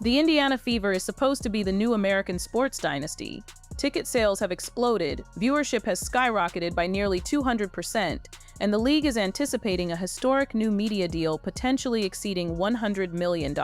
The Indiana Fever is supposed to be the new American sports dynasty. Ticket sales have exploded, viewership has skyrocketed by nearly 200%, and the league is anticipating a historic new media deal potentially exceeding $100 million.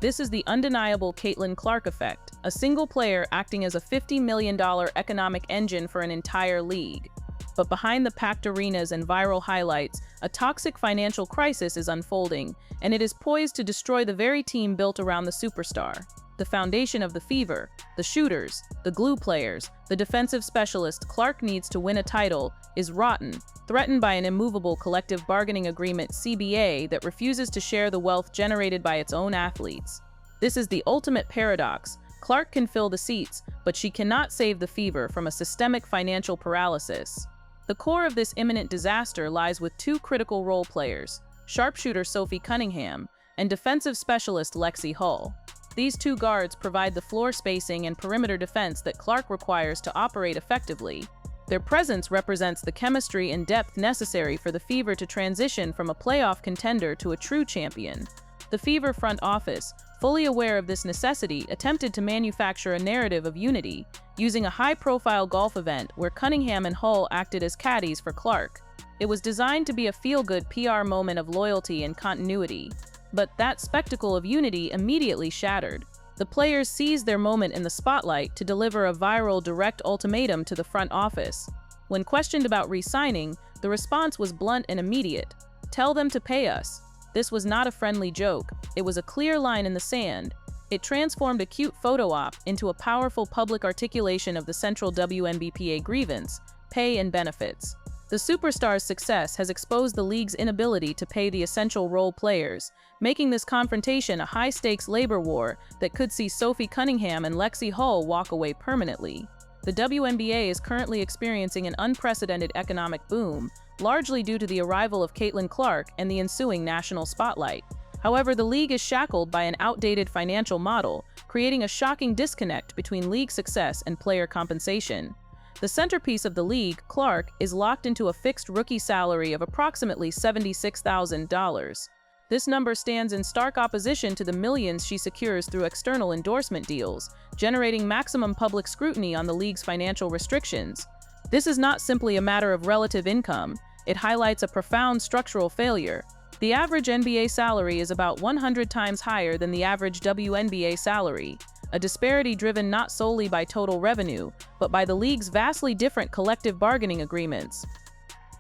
This is the undeniable Caitlin Clark effect, a single player acting as a $50 million economic engine for an entire league. But behind the packed arenas and viral highlights, a toxic financial crisis is unfolding, and it is poised to destroy the very team built around the superstar. The foundation of the Fever, the shooters, the glue players, the defensive specialist Clark needs to win a title, is rotten, threatened by an immovable collective bargaining agreement (CBA) that refuses to share the wealth generated by its own athletes. This is the ultimate paradox. Clark can fill the seats, but she cannot save the Fever from a systemic financial paralysis. The core of this imminent disaster lies with two critical role players, sharpshooter Sophie Cunningham and defensive specialist Lexie. These two guards provide the floor spacing and perimeter defense that Clark requires to operate effectively. Their presence represents the chemistry and depth necessary for the Fever to transition from a playoff contender to a true champion. The Fever front office, fully aware of this necessity, attempted to manufacture a narrative of unity, using a high-profile golf event where Cunningham and Hull acted as caddies for Clark. It was designed to be a feel-good PR moment of loyalty and continuity. But that spectacle of unity immediately shattered. The players seized their moment in the spotlight to deliver a viral direct ultimatum to the front office. When questioned about re-signing, the response was blunt and immediate. "Tell them to pay us." This was not a friendly joke. It was a clear line in the sand. It transformed a cute photo op into a powerful public articulation of the central WNBA grievance, pay and benefits. The superstar's success has exposed the league's inability to pay the essential role players, making this confrontation a high-stakes labor war that could see Sophie Cunningham and Lexie walk away permanently. The WNBA is currently experiencing an unprecedented economic boom, largely due to the arrival of Caitlin Clark and the ensuing national spotlight. However, the league is shackled by an outdated financial model, creating a shocking disconnect between league success and player compensation. The centerpiece of the league, Clark, is locked into a fixed rookie salary of approximately $76,000. This number stands in stark opposition to the millions she secures through external endorsement deals, generating maximum public scrutiny on the league's financial restrictions. This is not simply a matter of relative income. It highlights a profound structural failure. The average NBA salary is about 100 times higher than the average WNBA salary, a disparity driven not solely by total revenue, but by the league's vastly different collective bargaining agreements.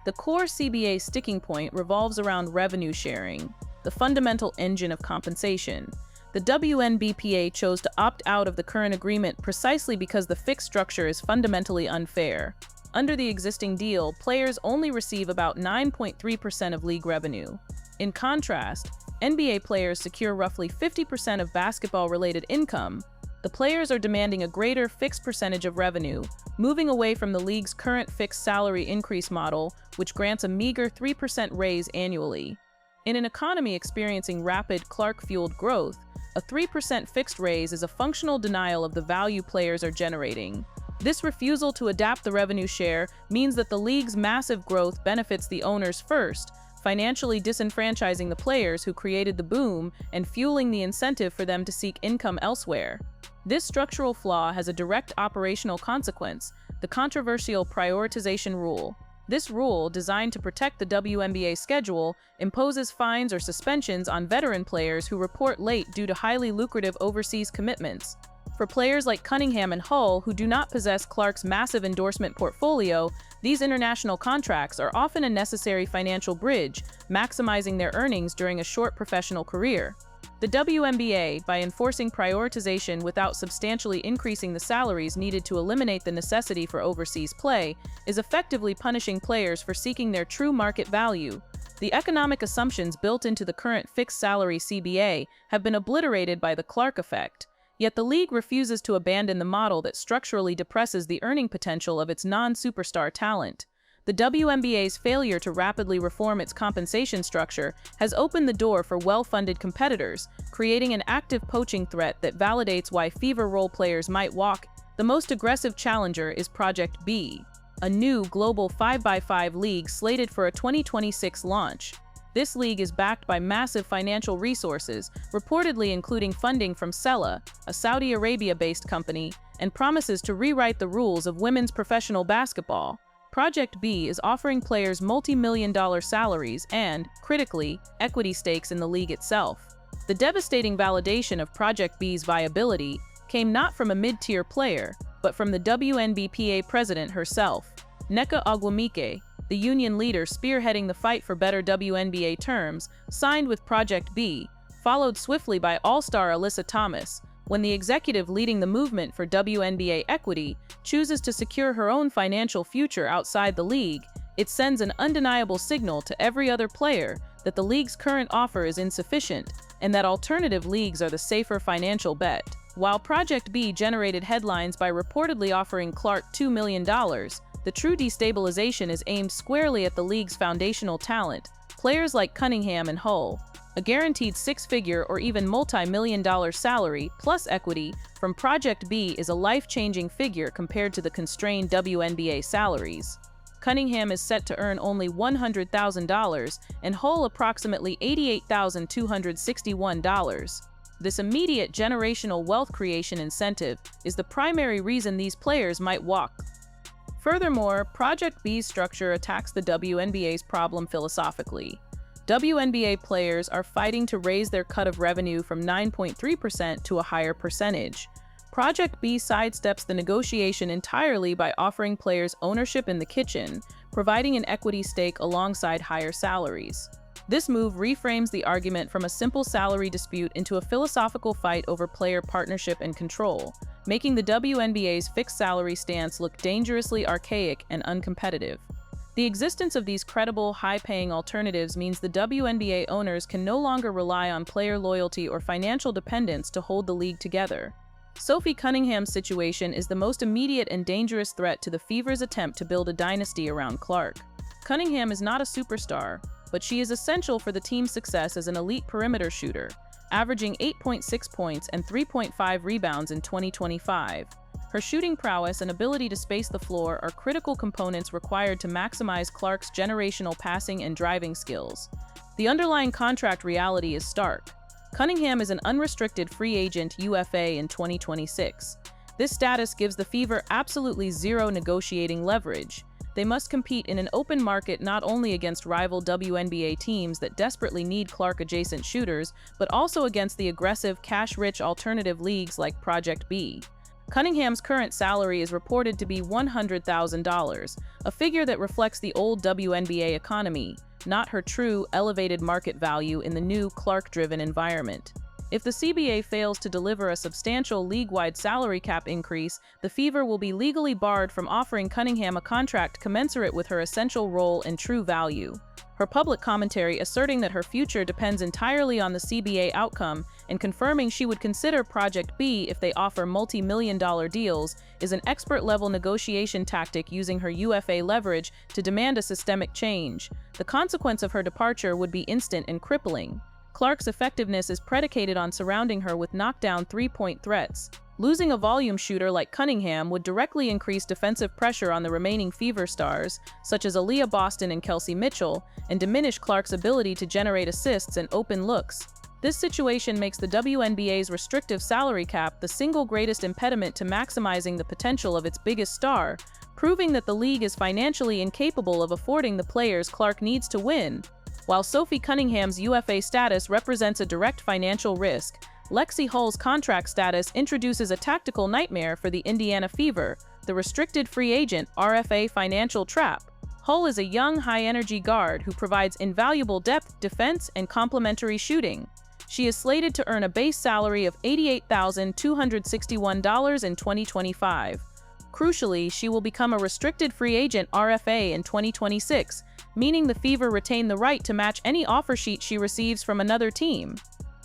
The core CBA sticking point revolves around revenue sharing, the fundamental engine of compensation. The WNBA chose to opt out of the current agreement precisely because the fixed structure is fundamentally unfair. Under the existing deal, players only receive about 9.3% of league revenue. In contrast, NBA players secure roughly 50% of basketball-related income. The players are demanding a greater fixed percentage of revenue, moving away from the league's current fixed salary increase model, which grants a meager 3% raise annually. In an economy experiencing rapid Clark-fueled growth, a 3% fixed raise is a functional denial of the value players are generating. This refusal to adapt the revenue share means that the league's massive growth benefits the owners first, financially disenfranchising the players who created the boom and fueling the incentive for them to seek income elsewhere. This structural flaw has a direct operational consequence, the controversial prioritization rule. This rule, designed to protect the WNBA schedule, imposes fines or suspensions on veteran players who report late due to highly lucrative overseas commitments. For players like Cunningham and Hull, who do not possess Clark's massive endorsement portfolio, these international contracts are often a necessary financial bridge, maximizing their earnings during a short professional career. The WNBA, by enforcing prioritization without substantially increasing the salaries needed to eliminate the necessity for overseas play, is effectively punishing players for seeking their true market value. The economic assumptions built into the current fixed salary CBA have been obliterated by the Clark effect. Yet the league refuses to abandon the model that structurally depresses the earning potential of its non-superstar talent. The WNBA's failure to rapidly reform its compensation structure has opened the door for well-funded competitors, creating an active poaching threat that validates why Fever role players might walk. The most aggressive challenger is Project B, a new global 5x5 league slated for a 2026 launch. This league is backed by massive financial resources, reportedly including funding from Sela, a Saudi Arabia-based company, and promises to rewrite the rules of women's professional basketball. Project B is offering players multi-million-dollar salaries and, critically, equity stakes in the league itself. The devastating validation of Project B's viability came not from a mid-tier player, but from the WNBA president herself. Nneka Ogwumike, the union leader spearheading the fight for better WNBA terms, signed with Project B, followed swiftly by All-Star Alyssa Thomas. When the executive leading the movement for WNBA equity chooses to secure her own financial future outside the league, it sends an undeniable signal to every other player that the league's current offer is insufficient and that alternative leagues are the safer financial bet. While Project B generated headlines by reportedly offering Clark $2 million, the true destabilization is aimed squarely at the league's foundational talent, players like Cunningham and Hull. A guaranteed six-figure or even multi-million-dollar salary plus equity from Project B is a life-changing figure compared to the constrained WNBA salaries. Cunningham is set to earn only $100,000 and Hull approximately $88,261. This immediate generational wealth creation incentive is the primary reason these players might walk. Furthermore, Project B's structure attacks the WNBA's problem philosophically. WNBA players are fighting to raise their cut of revenue from 9.3% to a higher percentage. Project B sidesteps the negotiation entirely by offering players ownership in the kitchen, providing an equity stake alongside higher salaries. This move reframes the argument from a simple salary dispute into a philosophical fight over player partnership and control, making the WNBA's fixed salary stance look dangerously archaic and uncompetitive. The existence of these credible, high-paying alternatives means the WNBA owners can no longer rely on player loyalty or financial dependence to hold the league together. Sophie Cunningham's situation is the most immediate and dangerous threat to the Fever's attempt to build a dynasty around Clark. Cunningham is not a superstar, but she is essential for the team's success as an elite perimeter shooter, averaging 8.6 points and 3.5 rebounds in 2025. Her shooting prowess and ability to space the floor are critical components required to maximize Clark's generational passing and driving skills. The underlying contract reality is stark. Cunningham is an unrestricted free agent UFA in 2026. This status gives the Fever absolutely zero negotiating leverage. They must compete in an open market not only against rival WNBA teams that desperately need Clark-adjacent shooters, but also against the aggressive, cash-rich alternative leagues like Project B. Cunningham's current salary is reported to be $100,000, a figure that reflects the old WNBA economy, not her true, elevated market value in the new Clark-driven environment. If the CBA fails to deliver a substantial league-wide salary cap increase, the Fever will be legally barred from offering Cunningham a contract commensurate with her essential role and true value. Her public commentary asserting that her future depends entirely on the CBA outcome and confirming she would consider Project B if they offer multi-million-dollar deals is an expert-level negotiation tactic using her UFA leverage to demand a systemic change. The consequence of her departure would be instant and crippling. Clark's effectiveness is predicated on surrounding her with knockdown three-point threats. Losing a volume shooter like Cunningham would directly increase defensive pressure on the remaining Fever stars, such as Aaliyah Boston and Kelsey Mitchell, and diminish Clark's ability to generate assists and open looks. This situation makes the WNBA's restrictive salary cap the single greatest impediment to maximizing the potential of its biggest star, proving that the league is financially incapable of affording the players Clark needs to win. While Sophie Cunningham's UFA status represents a direct financial risk, Lexie Hull's contract status introduces a tactical nightmare for the Indiana Fever, the restricted free agent RFA financial trap. Hull is a young, high-energy guard who provides invaluable depth, defense, and complementary shooting. She is slated to earn a base salary of $88,261 in 2025. Crucially, she will become a restricted free agent RFA in 2026, meaning the Fever retain the right to match any offer sheet she receives from another team.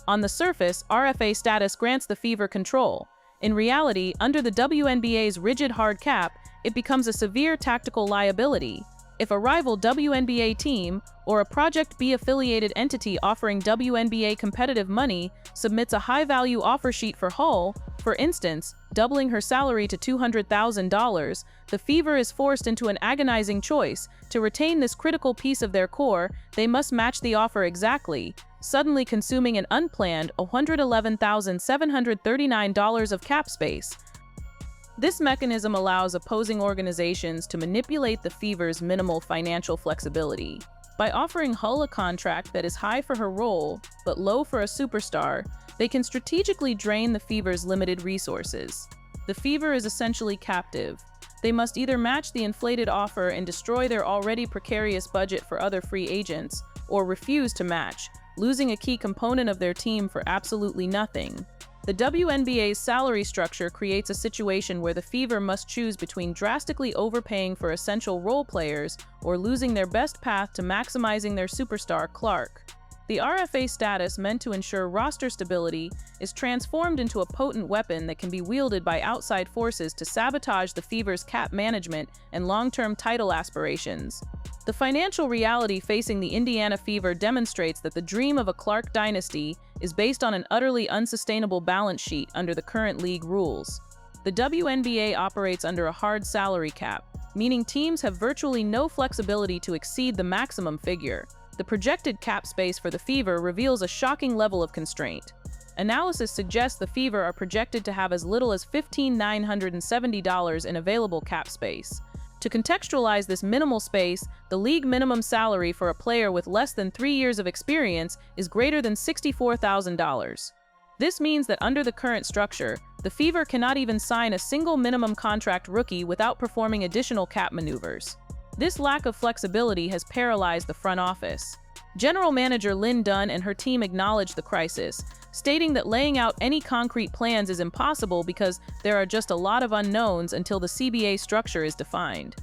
On the surface, RFA status grants the Fever control. In reality, under the WNBA's rigid hard cap, it becomes a severe tactical liability. If a rival WNBA team, or a Project B-affiliated entity offering WNBA competitive money, submits a high-value offer sheet for Hull, for instance, doubling her salary to $200,000, the Fever is forced into an agonizing choice. To retain this critical piece of their core, they must match the offer exactly, suddenly consuming an unplanned $111,739 of cap space. This mechanism allows opposing organizations to manipulate the Fever's minimal financial flexibility. By offering Hull a contract that is high for her role, but low for a superstar, they can strategically drain the Fever's limited resources. The Fever is essentially captive. They must either match the inflated offer and destroy their already precarious budget for other free agents, or refuse to match, losing a key component of their team for absolutely nothing. The WNBA's salary structure creates a situation where the Fever must choose between drastically overpaying for essential role players or losing their best path to maximizing their superstar, Clark. The RFA status, meant to ensure roster stability, is transformed into a potent weapon that can be wielded by outside forces to sabotage the Fever's cap management and long-term title aspirations. The financial reality facing the Indiana Fever demonstrates that the dream of a Clark dynasty is based on an utterly unsustainable balance sheet under the current league rules. The WNBA operates under a hard salary cap, meaning teams have virtually no flexibility to exceed the maximum figure. The projected cap space for the Fever reveals a shocking level of constraint. Analysis suggests the Fever are projected to have as little as $15,970 in available cap space. To contextualize this minimal space, the league minimum salary for a player with less than 3 years of experience is greater than $64,000. This means that under the current structure, the Fever cannot even sign a single minimum contract rookie without performing additional cap maneuvers. This lack of flexibility has paralyzed the front office. General Manager Lynn Dunn and her team acknowledged the crisis, stating that laying out any concrete plans is impossible because there are just a lot of unknowns until the CBA structure is defined.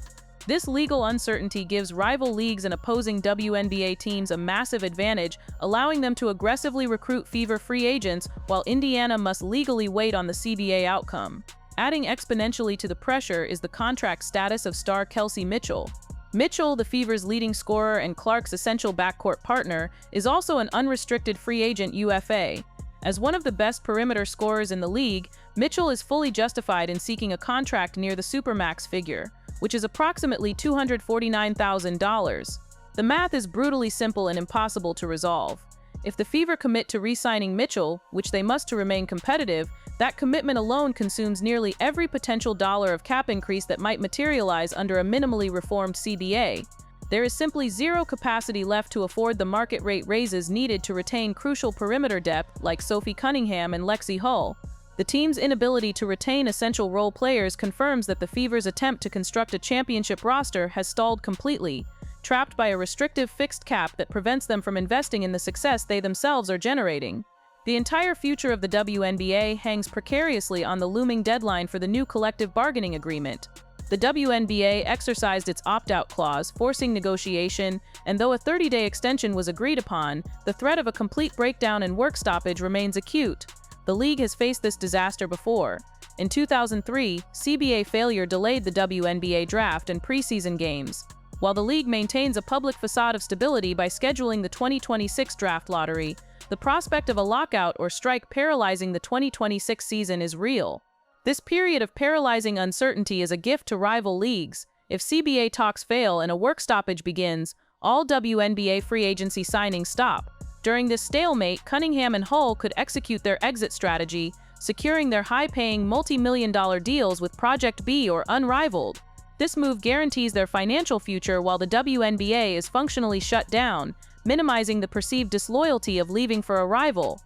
This legal uncertainty gives rival leagues and opposing WNBA teams a massive advantage, allowing them to aggressively recruit Fever free agents while Indiana must legally wait on the CBA outcome. Adding exponentially to the pressure is the contract status of star Kelsey Mitchell. Mitchell, the Fever's leading scorer and Clark's essential backcourt partner, is also an unrestricted free agent UFA. As one of the best perimeter scorers in the league, Mitchell is fully justified in seeking a contract near the supermax figure, which is approximately $249,000. The math is brutally simple and impossible to resolve. If the Fever commit to re-signing Mitchell, which they must to remain competitive, that commitment alone consumes nearly every potential dollar of cap increase that might materialize under a minimally reformed CBA. There is simply zero capacity left to afford the market rate raises needed to retain crucial perimeter depth like Sophie Cunningham and Lexie Hull. The team's inability to retain essential role players confirms that the Fever's attempt to construct a championship roster has stalled completely, trapped by a restrictive fixed cap that prevents them from investing in the success they themselves are generating. The entire future of the WNBA hangs precariously on the looming deadline for the new collective bargaining agreement. The WNBA exercised its opt-out clause, forcing negotiation, and though a 30-day extension was agreed upon, the threat of a complete breakdown and work stoppage remains acute. The league has faced this disaster before. In 2003, CBA failure delayed the WNBA draft and preseason games, while the league maintains a public facade of stability by scheduling the 2026 draft lottery. The prospect of a lockout or strike paralyzing the 2026 season is real. This period of paralyzing uncertainty is a gift to rival leagues. If CBA talks fail and a work stoppage begins, all WNBA free agency signings stop. During this stalemate, Cunningham and Hull could execute their exit strategy, securing their high-paying multi-million-dollar deals with Project B or Unrivaled. This move guarantees their financial future while the WNBA is functionally shut down, minimizing the perceived disloyalty of leaving for a rival.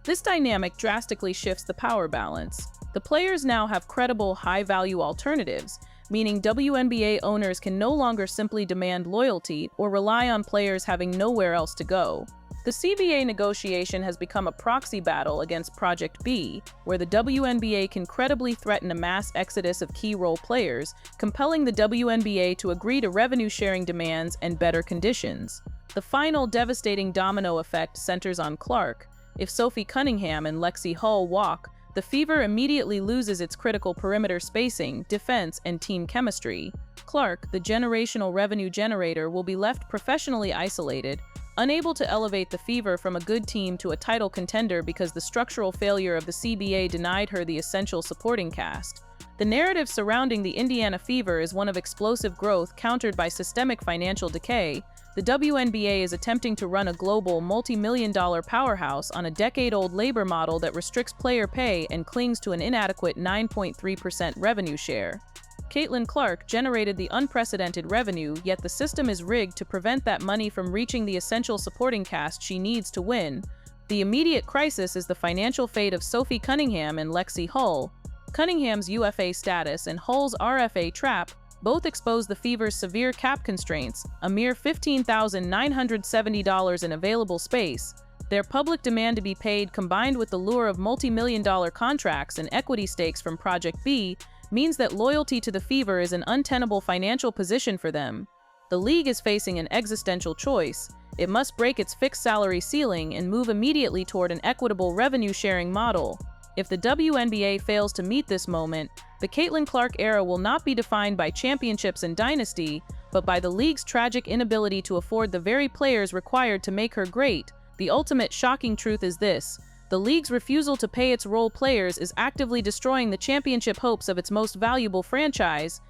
This dynamic drastically shifts the power balance. The players now have credible, high-value alternatives, meaning WNBA owners can no longer simply demand loyalty or rely on players having nowhere else to go. The CBA negotiation has become a proxy battle against Project B, where the WNBA can credibly threaten a mass exodus of key role players, compelling the WNBA to agree to revenue-sharing demands and better conditions. The final devastating domino effect centers on Clark. If Sophie Cunningham and Lexie Hull walk, the Fever immediately loses its critical perimeter spacing, defense, and team chemistry. Clark, the generational revenue generator, will be left professionally isolated, Unable to elevate the Fever from a good team to a title contender because the structural failure of the CBA denied her the essential supporting cast, the narrative surrounding the Indiana Fever is one of explosive growth countered by systemic financial decay. The WNBA is attempting to run a global, multi-million-dollar powerhouse on a decade-old labor model that restricts player pay and clings to an inadequate 9.3% revenue share. Caitlin Clark generated the unprecedented revenue, yet the system is rigged to prevent that money from reaching the essential supporting cast she needs to win. The immediate crisis is the financial fate of Sophie Cunningham and Lexie Hull. Cunningham's UFA status and Hull's RFA trap both expose the Fever's severe cap constraints, a mere $15,970 in available space. Their public demand to be paid, combined with the lure of multi-million-dollar contracts and equity stakes from Project B, means that loyalty to the Fever is an untenable financial position for them. The league is facing an existential choice. It must break its fixed salary ceiling and move immediately toward an equitable revenue-sharing model. If the WNBA fails to meet this moment, the Caitlin Clark era will not be defined by championships and dynasty, but by the league's tragic inability to afford the very players required to make her great. The ultimate shocking truth is this: the league's refusal to pay its role players is actively destroying the championship hopes of its most valuable franchise.